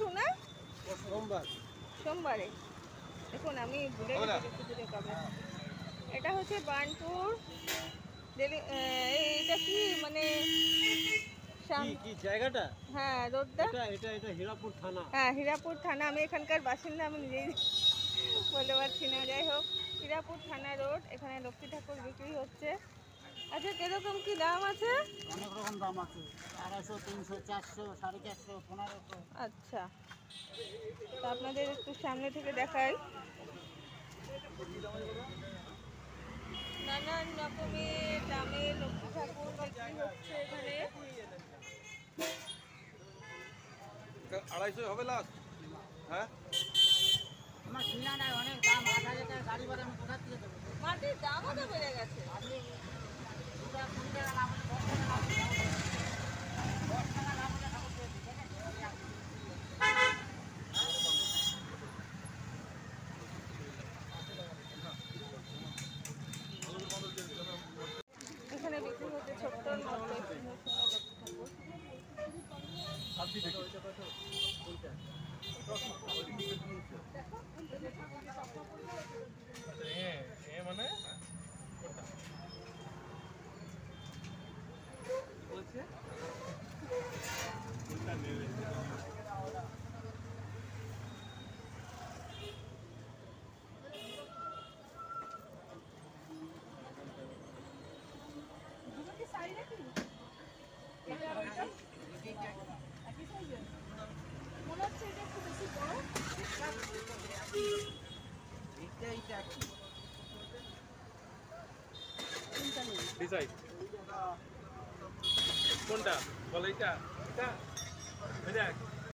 পরশু না? সোমবার। সোমবারে। দেখুন আমি ভুলে গেছি একটু দূরে কবে। এটা হচ্ছে বার্নপুর এটা কি মানে কি জায়গাটা? হ্যাঁ রোডটা। এটা হীরাপুর থানা। হ্যাঁ হীরাপুর থানা। আমি এখানকার বাসিন্দা, আমি নিজেই বলতে পারছি না। যাই হোক, হীরাপুর থানা রোড। এখানে লক্ষ্মী ঠাকুর বিক্রি হচ্ছে। আচ্ছা, কিরকম কি দাম আছে? অনেক রকম দাম আছে, 250, 300, 400, 450, 1500। আচ্ছা, তো আপনাদের একটু সামনে থেকে দেখাই। নানান রকমের দামের লক্ষ্মী ঠাকুর বিক্রি হচ্ছে এখানে। 250 হবে লাস্ট? হ্যাঁ, আমার কিনা নাই, অনেক দাম। 8,000 টাকা গাড়ি ভাড়া আমি কোথা থেকে দেবো? মাটির দামও তো বেড়ে গেছে। আমি 2 টাকা 20 টাকা লাভ হলে 10 টাকা লাভ হলে 10 টাকা লাভ হলে ঠাকুর দিয়ে দিই, ঠিক আছে? এখানে বিক্রি হচ্ছে ছোট্টর মধ্যে সুন্দর সুন্দর লক্ষ্মী ঠাকুর। মানে মনে হচ্ছে এটা একটু বেশি বড়। ডিসাইড কোনটা বল, এটা